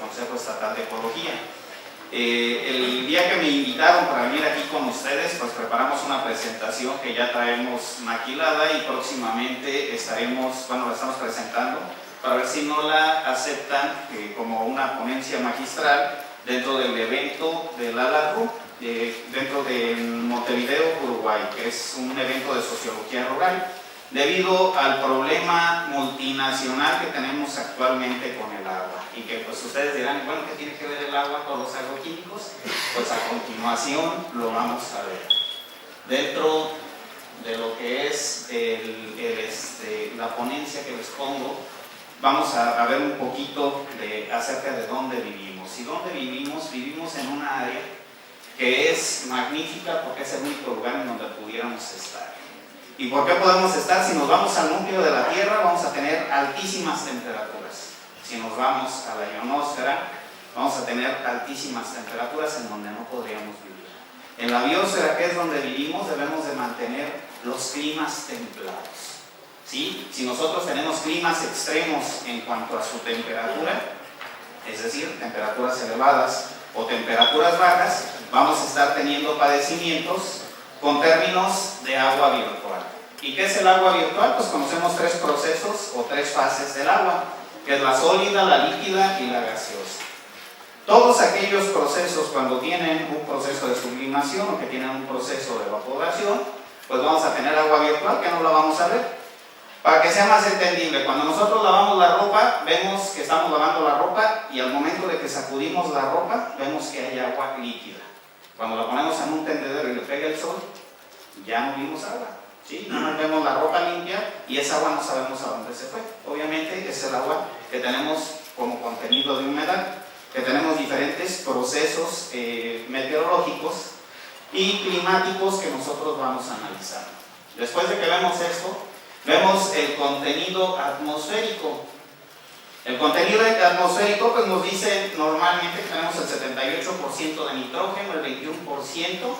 Consejo Estatal de Ecología. El día que me invitaron para venir aquí con ustedes, pues preparamos una presentación que ya traemos maquilada y próximamente la estamos presentando para ver si no la aceptan como una ponencia magistral dentro del evento del ALARU, dentro de Montevideo, Uruguay, que es un evento de sociología rural, debido al problema multinacional que tenemos actualmente con el agua. Y que pues ustedes dirán, bueno, ¿qué tiene que ver el agua con los agroquímicos? Pues a continuación lo vamos a ver. Dentro de lo que es la ponencia que les pongo, vamos a ver un poquito acerca de dónde vivimos. Y dónde vivimos en una área que es magnífica porque es el único lugar en donde pudiéramos estar. ¿Y por qué podemos estar? Si nos vamos al núcleo de la Tierra, vamos a tener altísimas temperaturas. Si nos vamos a la ionosfera, vamos a tener altísimas temperaturas en donde no podríamos vivir. En la biosfera, que es donde vivimos, debemos de mantener los climas templados. ¿Sí? Si nosotros tenemos climas extremos en cuanto a su temperatura, es decir, temperaturas elevadas o temperaturas bajas, vamos a estar teniendo padecimientos con términos de agua virtual. ¿Y qué es el agua virtual? Pues conocemos tres procesos o tres fases del agua, que es la sólida, la líquida y la gaseosa. Todos aquellos procesos, cuando tienen un proceso de sublimación o que tienen un proceso de evaporación, pues vamos a tener agua virtual, que no la vamos a ver. Para que sea más entendible, cuando nosotros lavamos la ropa, vemos que estamos lavando la ropa y al momento de que sacudimos la ropa, vemos que hay agua líquida. Cuando la ponemos en un tendedero y le pega el sol, ya no vimos agua, ¿sí? No vemos la ropa limpia y esa agua no sabemos a dónde se fue. Obviamente es el agua que tenemos como contenido de humedad, que tenemos diferentes procesos meteorológicos y climáticos que nosotros vamos a analizar. Después de que vemos esto, vemos el contenido atmosférico. El contenido atmosférico pues nos dice normalmente que tenemos el 78% de nitrógeno, el 21%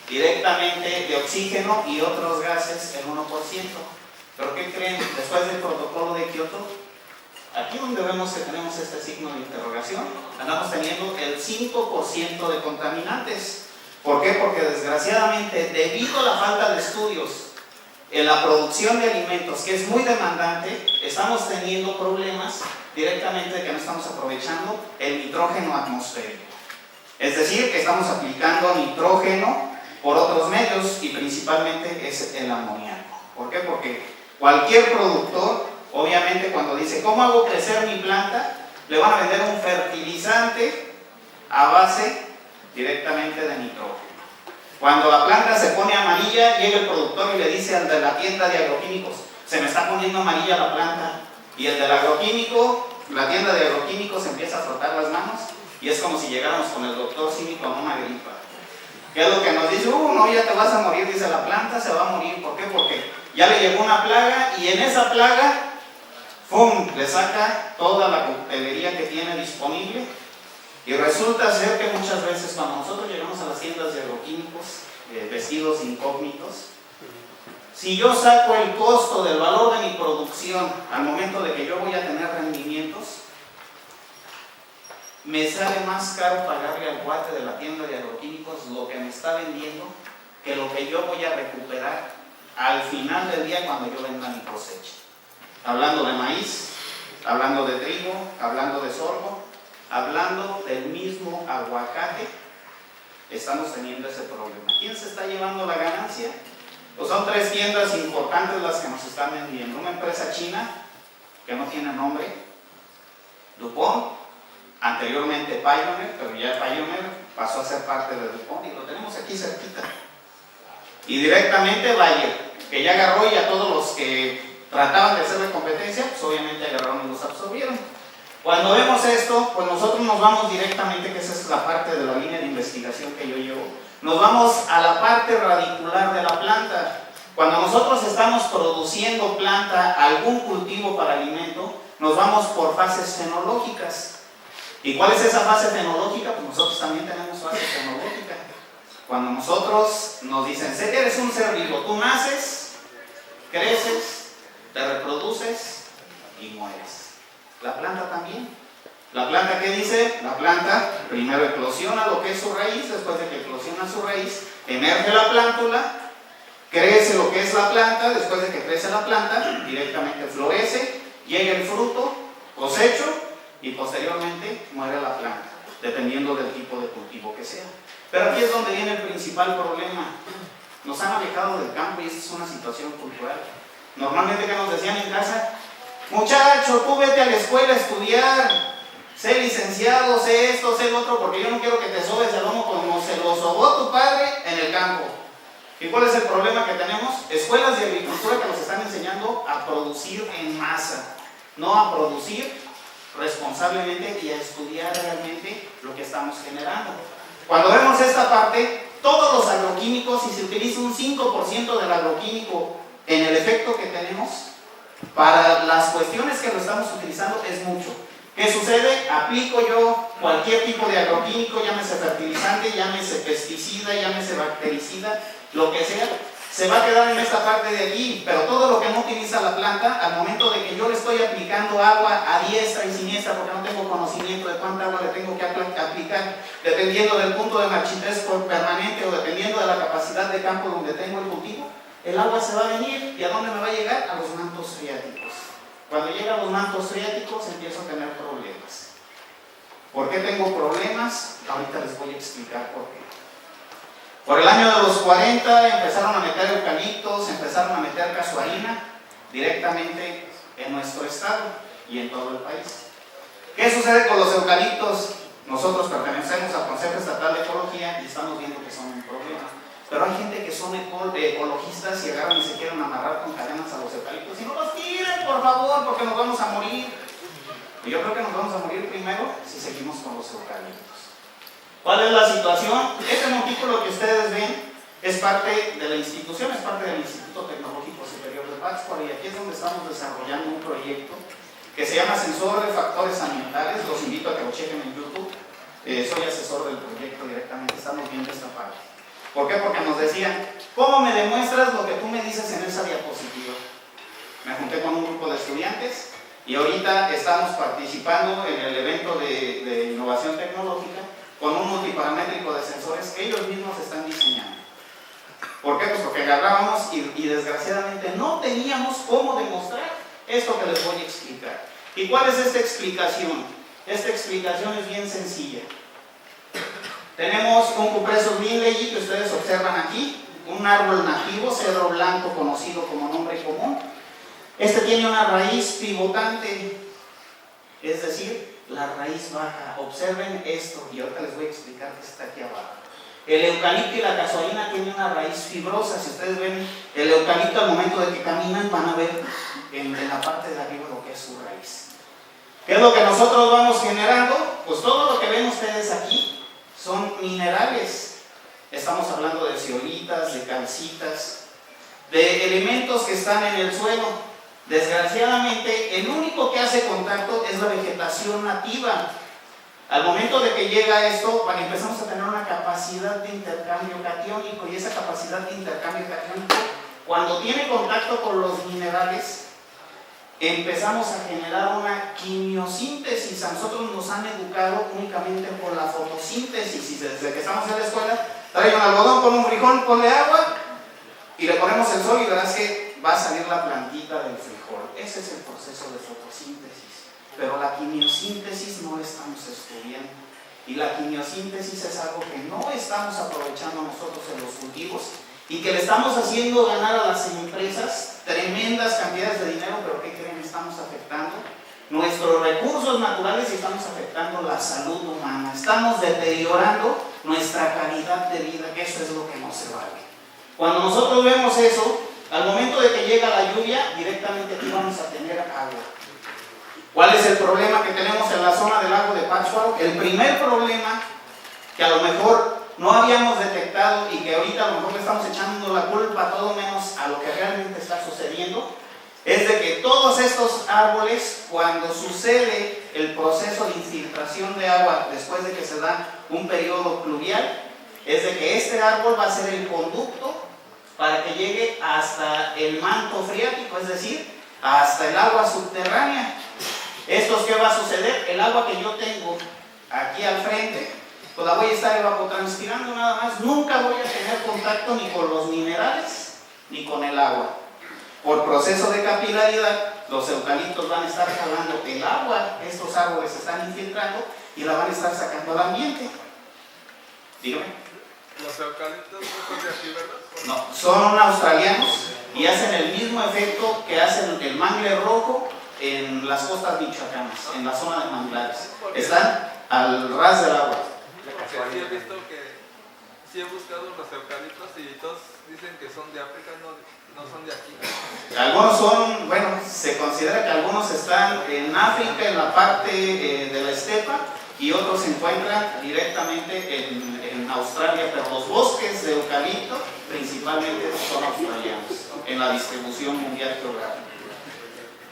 directamente de oxígeno y otros gases el 1%. ¿Pero qué creen? Después del protocolo de Kioto, aquí donde vemos que tenemos este signo de interrogación, andamos teniendo el 5% de contaminantes. ¿Por qué? Porque desgraciadamente, debido a la falta de estudios en la producción de alimentos, que es muy demandante, estamos teniendo problemas directamente de que no estamos aprovechando el nitrógeno atmosférico. Es decir, que estamos aplicando nitrógeno por otros medios y principalmente es el amoníaco. ¿Por qué? Porque cualquier productor, obviamente cuando dice, ¿cómo hago crecer mi planta?, le van a vender un fertilizante a base directamente de nitrógeno. Cuando la planta se pone amarilla, llega el productor y le dice al de la tienda de agroquímicos, se me está poniendo amarilla la planta. Y el del agroquímico, la tienda de agroquímicos, empieza a frotar las manos y es como si llegáramos con el doctor Simi con una gripa. ¿Qué es lo que nos dice? No, ya te vas a morir, dice la planta, se va a morir. ¿Por qué? Porque ya le llegó una plaga y en esa plaga, ¡pum!, le saca toda la coctelería que tiene disponible. Y resulta ser que muchas veces cuando nosotros llegamos a las tiendas de agroquímicos, vestidos incógnitos, si yo saco el costo del valor de mi producción al momento de que yo voy a tener rendimientos, me sale más caro pagarle al guate de la tienda de agroquímicos lo que me está vendiendo que lo que yo voy a recuperar al final del día cuando yo venda mi cosecha. Hablando de maíz, hablando de trigo, hablando de sorgo, hablando del mismo aguacate, estamos teniendo ese problema. ¿Quién se está llevando la ganancia? Pues son tres tiendas importantes las que nos están vendiendo. Una empresa china que no tiene nombre, DuPont, anteriormente Pioneer, pero ya Pioneer pasó a ser parte de DuPont y lo tenemos aquí cerquita. Y directamente Bayer, que ya agarró y a todos los que trataban de hacerle competencia, pues obviamente agarraron y los absorbieron. Cuando vemos esto, pues nosotros nos vamos directamente, que esa es la parte de la línea de investigación que yo llevo, nos vamos a la parte radicular de la planta. Cuando nosotros estamos produciendo planta, algún cultivo para alimento, nos vamos por fases fenológicas. ¿Y cuál es esa fase fenológica? Pues nosotros también tenemos fase fenológica. Cuando nosotros nos dicen, sé que eres un ser vivo, tú naces, creces, te reproduces y mueres. La planta también. La planta, ¿qué dice? La planta primero eclosiona lo que es su raíz, después de que eclosiona su raíz, emerge la plántula, crece lo que es la planta, después de que crece la planta, directamente florece, llega el fruto, cosecho y posteriormente muere la planta, dependiendo del tipo de cultivo que sea. Pero aquí es donde viene el principal problema. Nos han alejado del campo y esta es una situación cultural. Normalmente, que nos decían en casa, muchacho, tú vete a la escuela a estudiar, sé licenciado, sé esto, sé lo otro, porque yo no quiero que te sobes el lomo como se lo sobó tu padre en el campo. ¿Y cuál es el problema que tenemos? Escuelas de agricultura que nos están enseñando a producir en masa, no a producir responsablemente y a estudiar realmente lo que estamos generando. Cuando vemos esta parte, todos los agroquímicos, si se utiliza un 5% del agroquímico en el efecto que tenemos, para las cuestiones que lo estamos utilizando es mucho. ¿Qué sucede? Aplico yo cualquier tipo de agroquímico, llámese fertilizante, llámese pesticida, llámese bactericida, lo que sea, se va a quedar en esta parte de aquí, pero todo lo que no utiliza la planta, al momento de que yo le estoy aplicando agua a diestra y siniestra, porque no tengo conocimiento de cuánta agua le tengo que aplicar, dependiendo del punto de marchitez permanente o dependiendo de la capacidad de campo donde tengo el cultivo, el agua se va a venir. ¿Y a dónde me va a llegar? A los mantos freáticos. Cuando llega a los mantos freáticos empiezo a tener problemas. ¿Por qué tengo problemas? Ahorita les voy a explicar por qué. Por el año de los 40 empezaron a meter eucaliptos, empezaron a meter casuarina directamente en nuestro estado y en todo el país. ¿Qué sucede con los eucaliptos? Nosotros pertenecemos al Consejo Estatal de Ecología y estamos viendo que son un problema. Pero hay gente que son ecologistas y agarran y se quieren amarrar con cadenas a los eucaliptos y no los tiren, por favor, porque nos vamos a morir. Y yo creo que nos vamos a morir primero si seguimos con los eucaliptos. ¿Cuál es la situación? Este montículo que ustedes ven es parte de la institución, es parte del Instituto Tecnológico Superior de Pátzcuaro, y aquí es donde estamos desarrollando un proyecto que se llama Sensor de Factores Ambientales. Los invito a que lo chequen en YouTube. Soy asesor del proyecto directamente, estamos viendo esta parte. ¿Por qué? Porque nos decían, ¿cómo me demuestras lo que tú me dices en esa diapositiva? Me junté con un grupo de estudiantes y ahorita estamos participando en el evento de innovación tecnológica con un multiparamétrico de sensores que ellos mismos están diseñando. ¿Por qué? Pues porque agarrábamos y desgraciadamente no teníamos cómo demostrar esto que les voy a explicar. ¿Y cuál es esta explicación? Esta explicación es bien sencilla. Tenemos un Cupressus lindleyi que ustedes observan aquí, un árbol nativo, cedro blanco conocido como nombre común. Este tiene una raíz pivotante, es decir, la raíz baja. Observen esto y ahorita les voy a explicar qué está aquí abajo. El eucalipto y la casuarina tienen una raíz fibrosa. Si ustedes ven el eucalipto al momento de que caminan, van a ver en la parte de arriba lo que es su raíz. ¿Qué es lo que nosotros vamos generando? Pues todo lo que ven ustedes aquí son minerales. Estamos hablando de zeolitas, de calcitas, de elementos que están en el suelo. Desgraciadamente, el único que hace contacto es la vegetación nativa. Al momento de que llega esto, empezamos a tener una capacidad de intercambio catiónico, y esa capacidad de intercambio catiónico, cuando tiene contacto con los minerales, empezamos a generar una quimiosíntesis. A nosotros nos han educado únicamente por la fotosíntesis, y desde que estamos en la escuela, trae un algodón con un frijol, ponle agua y le ponemos el sol y verás que va a salir la plantita del frijol. Ese es el proceso de fotosíntesis. Pero la quimiosíntesis no la estamos estudiando, y la quimiosíntesis es algo que no estamos aprovechando nosotros en los cultivos y que le estamos haciendo ganar a las empresas tremendas cantidades de dinero. Pero ¿qué creen? Estamos afectando nuestros recursos naturales y estamos afectando la salud humana. Estamos deteriorando nuestra calidad de vida, que eso es lo que no se vale. Cuando nosotros vemos eso, al momento de que llega la lluvia, directamente aquí vamos a tener agua. ¿Cuál es el problema que tenemos en la zona del lago de Pátzcuaro? El primer problema, que a lo mejor no habíamos detectado y que ahorita a lo mejor le estamos echando la culpa todo menos a lo que realmente está sucediendo, es de que todos estos árboles, cuando sucede el proceso de infiltración de agua después de que se da un periodo pluvial, es de que este árbol va a ser el conducto para que llegue hasta el manto freático, es decir, hasta el agua subterránea. ¿Estos qué va a suceder? El agua que yo tengo aquí al frente, pues la voy a estar evapotranspirando nada más. Nunca voy a tener contacto ni con los minerales ni con el agua. Por proceso de capilaridad, los eucaliptos van a estar jalando el agua, estos árboles se están infiltrando y la van a estar sacando al ambiente. Dígame. Los eucaliptos no son de aquí, ¿verdad? No, son australianos y hacen el mismo efecto que hace el mangle rojo en las costas michoacanas, en la zona de manglares. Están al ras del agua. Porque sí he visto que, sí he buscado los eucaliptos y todos dicen que son de África, no son de aquí. Algunos son, bueno, se considera que algunos están en África, en la parte de la estepa, y otros se encuentran directamente en Australia, pero los bosques de eucalipto principalmente son australianos, en la distribución mundial geográfica.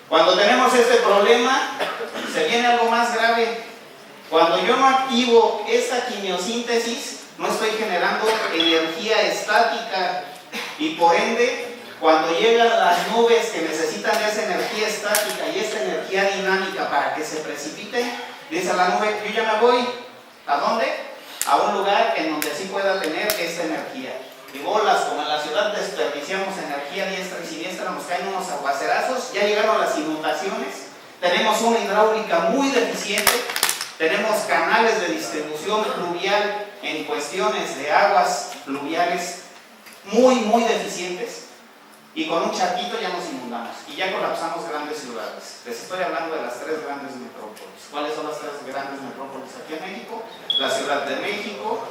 Cuando tenemos este problema, se viene algo más grave. Cuando yo no activo esta quimiosíntesis, no estoy generando energía estática y por ende, cuando llegan las nubes que necesitan esa energía estática y esta energía dinámica para que se precipiten, dice la nube, yo ya me voy. ¿A dónde? A un lugar en donde sí pueda tener esta energía. Y bolas, como en la ciudad desperdiciamos energía diestra y siniestra, nos caen unos aguacerazos, ya llegaron las inundaciones, tenemos una hidráulica muy deficiente, tenemos canales de distribución fluvial en cuestiones de aguas fluviales muy deficientes, y con un charquito ya nos inundamos y ya colapsamos grandes ciudades. Les estoy hablando de las 3 grandes metrópolis. ¿Cuáles son las 3 grandes metrópolis aquí en México? La Ciudad de México,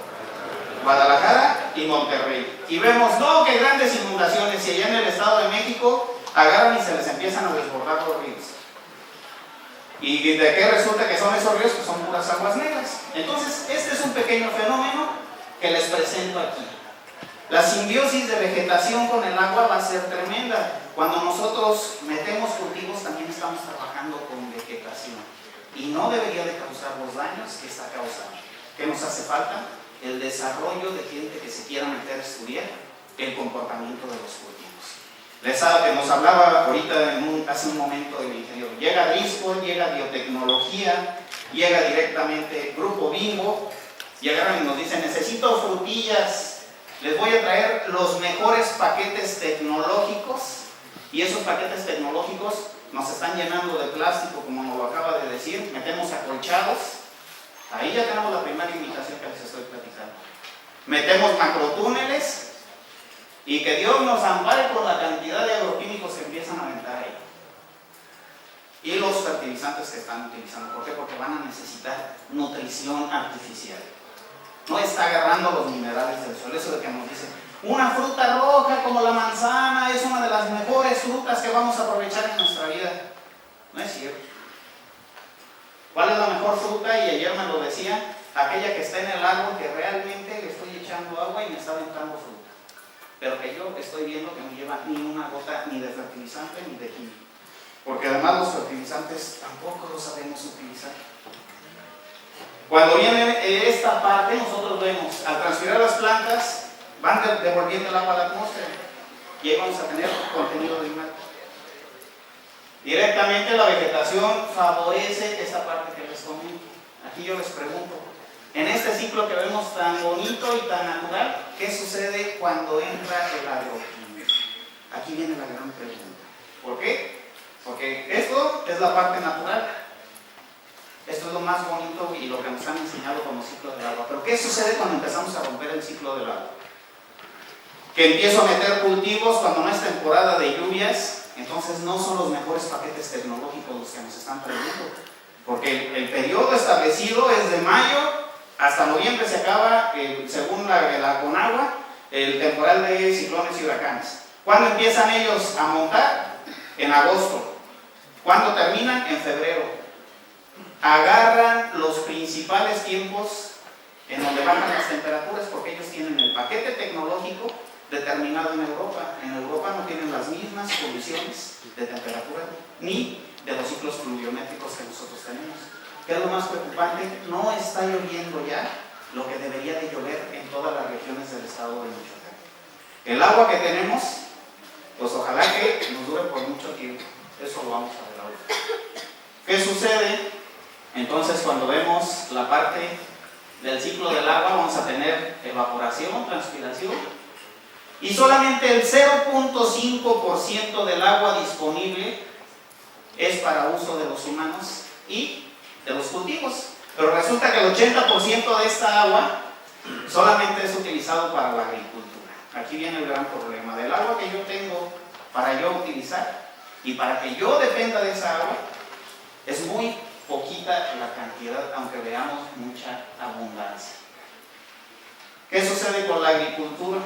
Guadalajara y Monterrey. Y vemos, no, que grandes inundaciones, y allá en el Estado de México agarran y se les empiezan a desbordar los ríos. ¿Y de qué resulta que son esos ríos? Pues son puras aguas negras. Entonces, este es un pequeño fenómeno que les presento aquí. La simbiosis de vegetación con el agua va a ser tremenda. Cuando nosotros metemos cultivos, también estamos trabajando con vegetación. Y no debería de causar los daños que está causando. ¿Qué nos hace falta? El desarrollo de gente que se quiera meter a estudiar el comportamiento de los cultivos. Nos hablaba ahorita hace un momento el ingeniero. Llega Driscoll, llega biotecnología, llega directamente Grupo Bimbo, llegaron y nos dicen, necesito frutillas. Les voy a traer los mejores paquetes tecnológicos, y esos paquetes tecnológicos nos están llenando de plástico, como nos lo acaba de decir, metemos acolchados, ahí ya tenemos la primera imitación que les estoy platicando. Metemos macrotúneles, y que Dios nos ampare por la cantidad de agroquímicos que empiezan a aventar ahí. Y los fertilizantes que están utilizando. ¿Por qué? Porque van a necesitar nutrición artificial. No está agarrando los minerales del suelo. Eso de que nos dicen, una fruta roja como la manzana es una de las mejores frutas que vamos a aprovechar en nuestra vida. No es cierto. ¿Cuál es la mejor fruta? Y ayer me lo decía, aquella que está en el árbol, que realmente le estoy echando agua y me está aventando fruta, pero que yo estoy viendo que no lleva ni una gota ni de fertilizante ni de químico, porque además los fertilizantes tampoco los sabemos utilizar. Cuando viene esta parte, nosotros vemos, al transpirar las plantas, van devolviendo el agua a la atmósfera, y ahí vamos a tener contenido de mar. Directamente la vegetación favorece esta parte que les comento. Aquí yo les pregunto, en este ciclo que vemos tan bonito y tan natural, ¿qué sucede cuando entra el agroquímico? Aquí viene la gran pregunta. ¿Por qué? Porque esto es la parte natural. Esto es lo más bonito y lo que nos han enseñado como ciclo del agua. Pero ¿qué sucede cuando empezamos a romper el ciclo del agua? Que empiezo a meter cultivos cuando no es temporada de lluvias, entonces no son los mejores paquetes tecnológicos los que nos están trayendo. Porque el periodo establecido es de mayo hasta noviembre, se acaba, según la Conagua, el temporal de ciclones y huracanes. ¿Cuándo empiezan ellos a montar? En agosto. ¿Cuándo terminan? En febrero. Agarran los principales tiempos en donde bajan las temperaturas, porque ellos tienen el paquete tecnológico determinado en Europa. En Europa no tienen las mismas condiciones de temperatura ni de los ciclos pluviométricos que nosotros tenemos. ¿Qué es lo más preocupante? No está lloviendo ya lo que debería de llover en todas las regiones del estado de Michoacán. El agua que tenemos, pues ojalá que nos dure por mucho tiempo. Eso lo vamos a ver ahora. ¿Qué sucede? Entonces, cuando vemos la parte del ciclo del agua, vamos a tener evaporación, transpiración, y solamente el 0.5% del agua disponible es para uso de los humanos y de los cultivos. Pero resulta que el 80% de esta agua solamente es utilizado para la agricultura. Aquí viene el gran problema del agua que yo tengo para yo utilizar, y para que yo dependa de esa agua es muy poquita la cantidad, aunque veamos mucha abundancia. ¿Qué sucede con la agricultura?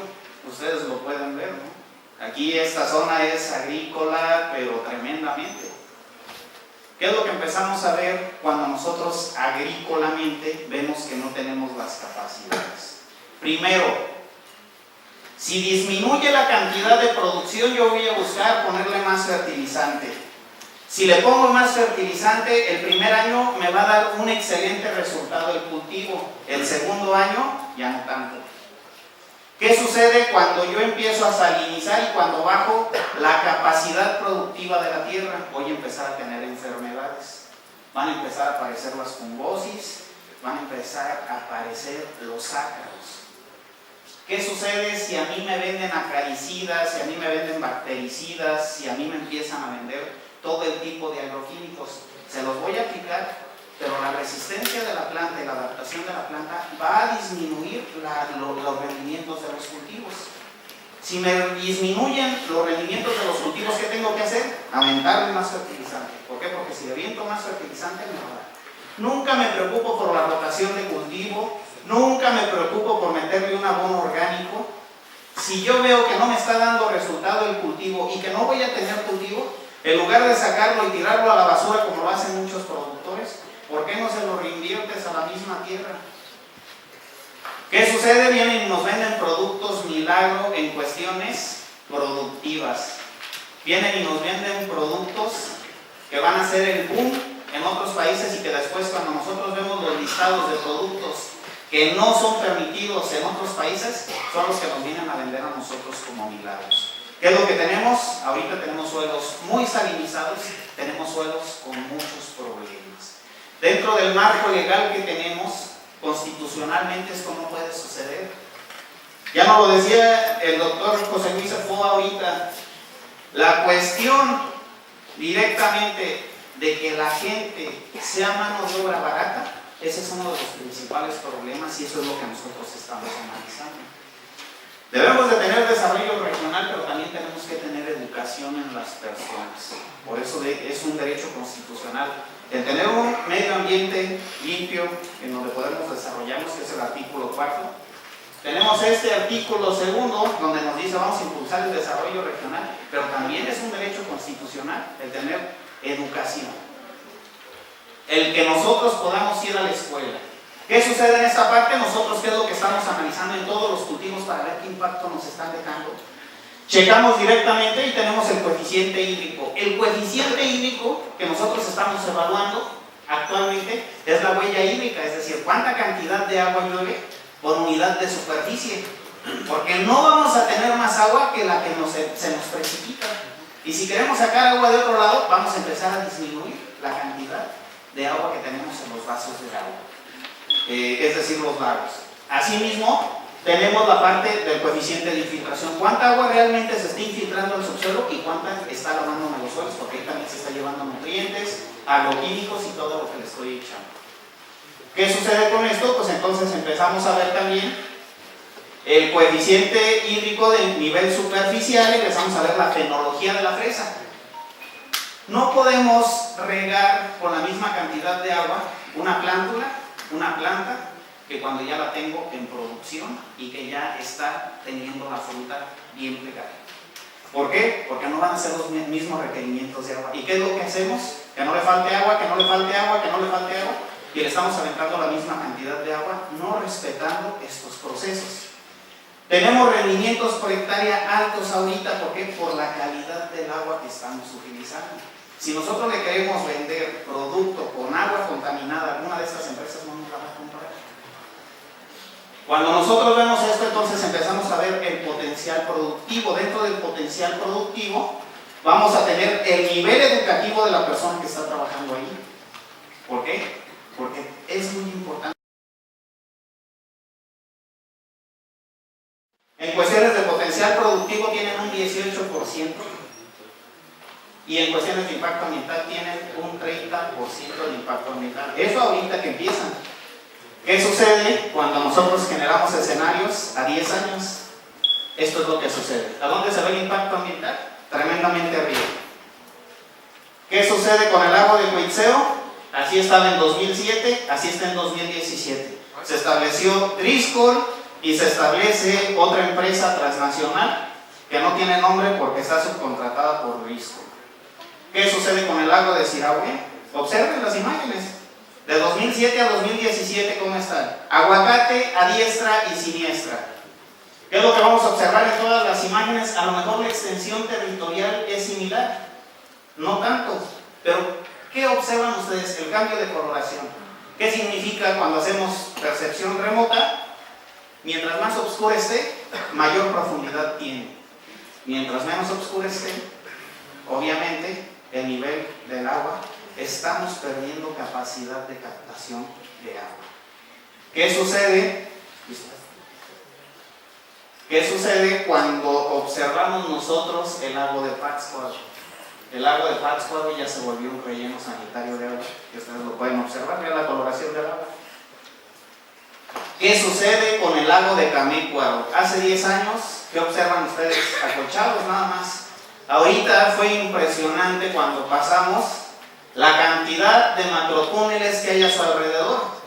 Ustedes lo pueden ver, ¿no? Aquí esta zona es agrícola, pero tremendamente. ¿Qué es lo que empezamos a ver cuando nosotros agrícolamente vemos que no tenemos las capacidades? Primero, si disminuye la cantidad de producción, yo voy a buscar ponerle más fertilizante. Si le pongo más fertilizante, el primer año me va a dar un excelente resultado el cultivo. El segundo año, ya no tanto. ¿Qué sucede cuando yo empiezo a salinizar y cuando bajo la capacidad productiva de la tierra? Voy a empezar a tener enfermedades. Van a empezar a aparecer las fungosis, van a empezar a aparecer los ácaros. ¿Qué sucede si a mí me venden acaricidas, si a mí me venden bactericidas, si a mí me empiezan a vender todo el tipo de agroquímicos? Se los voy a aplicar, pero la resistencia de la planta y la adaptación de la planta va a disminuir los rendimientos de los cultivos. Si me disminuyen los rendimientos de los cultivos, ¿qué tengo que hacer? Aumentarle más fertilizante. ¿Por qué? Porque si le aviento más fertilizante, me va a dar. Nunca me preocupo por la rotación de cultivo, nunca me preocupo por meterle un abono orgánico. Si yo veo que no me está dando resultado el cultivo y que no voy a tener cultivo, en lugar de sacarlo y tirarlo a la basura como lo hacen muchos productores, ¿por qué no se lo reinviertes a la misma tierra? ¿Qué sucede? Vienen y nos venden productos milagro en cuestiones productivas. Vienen y nos venden productos que van a ser el boom en otros países y que después, cuando nosotros vemos los listados de productos que no son permitidos en otros países, son los que nos vienen a vender a nosotros como milagros. ¿Qué es lo que tenemos? Ahorita tenemos suelos muy salinizados, tenemos suelos con muchos problemas. Dentro del marco legal que tenemos, constitucionalmente esto no puede suceder. Ya nos lo decía el doctor José Luis Foa ahorita, la cuestión directamente de que la gente sea mano de obra barata, ese es uno de los principales problemas y eso es lo que nosotros estamos analizando. Debemos de tener desarrollo regional, pero también tenemos que tener educación en las personas. Por eso es un derecho constitucional el tener un medio ambiente limpio en donde podemos desarrollarnos, que es el artículo 4. Tenemos este artículo 2, donde nos dice vamos a impulsar el desarrollo regional, pero también es un derecho constitucional el tener educación. El que nosotros podamos ir a la escuela. ¿Qué sucede en esta parte? Nosotros, ¿qué es lo que estamos analizando en todos los cultivos para ver qué impacto nos están dejando? Checamos directamente y tenemos el coeficiente hídrico. El coeficiente hídrico que nosotros estamos evaluando actualmente es la huella hídrica, es decir, cuánta cantidad de agua llueve por unidad de superficie. Porque no vamos a tener más agua que la que se nos precipita. Y si queremos sacar agua de otro lado, vamos a empezar a disminuir la cantidad de agua que tenemos en los vasos de agua. Es decir, los lagos. Asimismo, tenemos la parte del coeficiente de infiltración. ¿Cuánta agua realmente se está infiltrando al subsuelo y cuánta está lavando en los suelos? Porque ahí también se está llevando nutrientes, agroquímicos y todo lo que le estoy echando. ¿Qué sucede con esto? Pues entonces empezamos a ver también el coeficiente hídrico de nivel superficial y empezamos a ver la fenología de la fresa. No podemos regar con la misma cantidad de agua una planta que cuando ya la tengo en producción y que ya está teniendo la fruta bien pegada. ¿Por qué? Porque no van a ser los mismos requerimientos de agua. ¿Y qué es lo que hacemos? Que no le falte agua, que no le falte agua, que no le falte agua, y le estamos aventando la misma cantidad de agua, no respetando estos procesos. Tenemos rendimientos por hectárea altos ahorita, ¿por qué? Por la calidad del agua que estamos utilizando. Si nosotros le queremos vender producto con agua contaminada, alguna de estas empresas no nos la va a comprar. Cuando nosotros vemos esto, entonces empezamos a ver el potencial productivo. Dentro del potencial productivo, vamos a tener el nivel educativo de la persona que está trabajando ahí. ¿Por qué? Porque es muy importante. En cuestiones de potencial productivo tienen un 18% y en cuestiones de impacto ambiental tienen un 30% de impacto ambiental. Eso ahorita que empiezan. ¿Qué sucede cuando nosotros generamos escenarios a 10 años? Esto es lo que sucede. ¿A dónde se ve el impacto ambiental? Tremendamente arriba. ¿Qué sucede con el lago de Coitzeo? Así estaba en 2007, así está en 2017. Se estableció Driscoll y se establece otra empresa transnacional que no tiene nombre porque está subcontratada por Driscoll. ¿Qué sucede con el lago de Sirahue? Observen las imágenes. De 2007 a 2017, ¿cómo están? Aguacate a diestra y siniestra. ¿Qué es lo que vamos a observar en todas las imágenes? A lo mejor la extensión territorial es similar, no tanto, pero ¿qué observan ustedes? El cambio de coloración. ¿Qué significa cuando hacemos percepción remota? Mientras más oscura esté, mayor profundidad tiene. Mientras menos oscura esté, obviamente, el nivel del agua, estamos perdiendo capacidad de captación de agua. ¿Qué sucede? ¿Qué sucede cuando observamos nosotros el lago de Pátzcuaro? El lago de Pátzcuaro ya se volvió un relleno sanitario de agua, que ustedes lo pueden observar, vean la coloración del agua. ¿Qué sucede con el lago de Camécuaro? Hace 10 años, ¿qué observan ustedes? Acolchados nada más. Ahorita fue impresionante cuando pasamos la cantidad de macrotúneles que hay a su alrededor.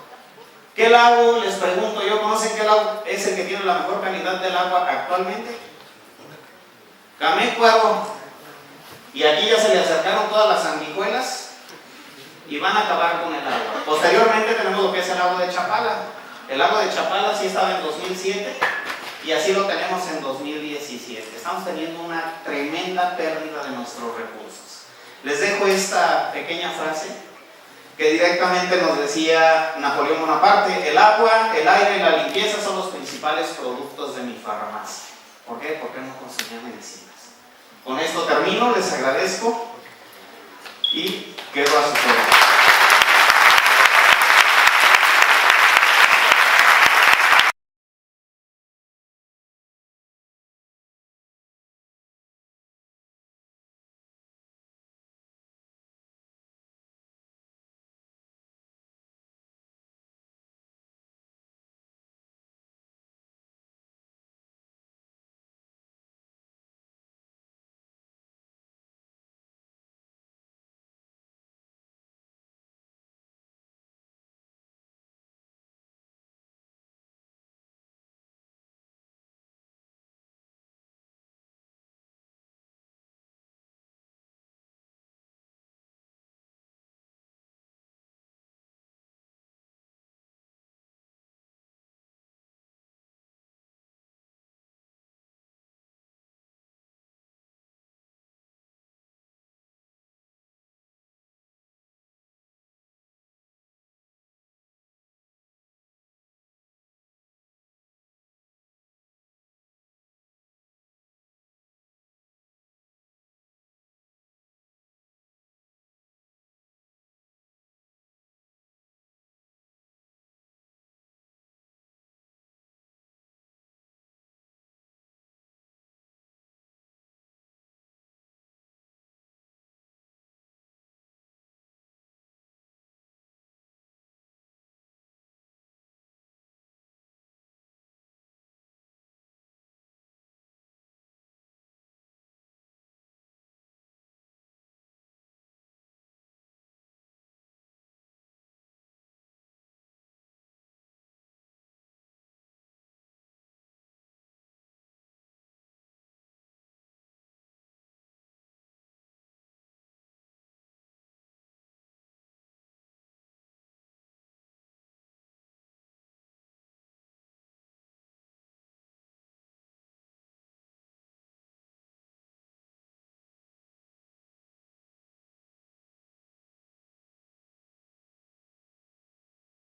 ¿Qué lago, les pregunto yo, conocen qué lago es el que tiene la mejor calidad del agua actualmente? Camécuaro. Y aquí ya se le acercaron todas las sanguijuelas y van a acabar con el agua. Posteriormente tenemos lo que es el lago de Chapala. El lago de Chapala sí estaba en 2007 y así lo tenemos en 2017. Estamos teniendo una tremenda pérdida de nuestros recursos. Les dejo esta pequeña frase que directamente nos decía Napoleón Bonaparte: el agua, el aire y la limpieza son los principales productos de mi farmacia. ¿Por qué? Porque no consumía medicinas. Con esto termino, les agradezco y quedo a su orden.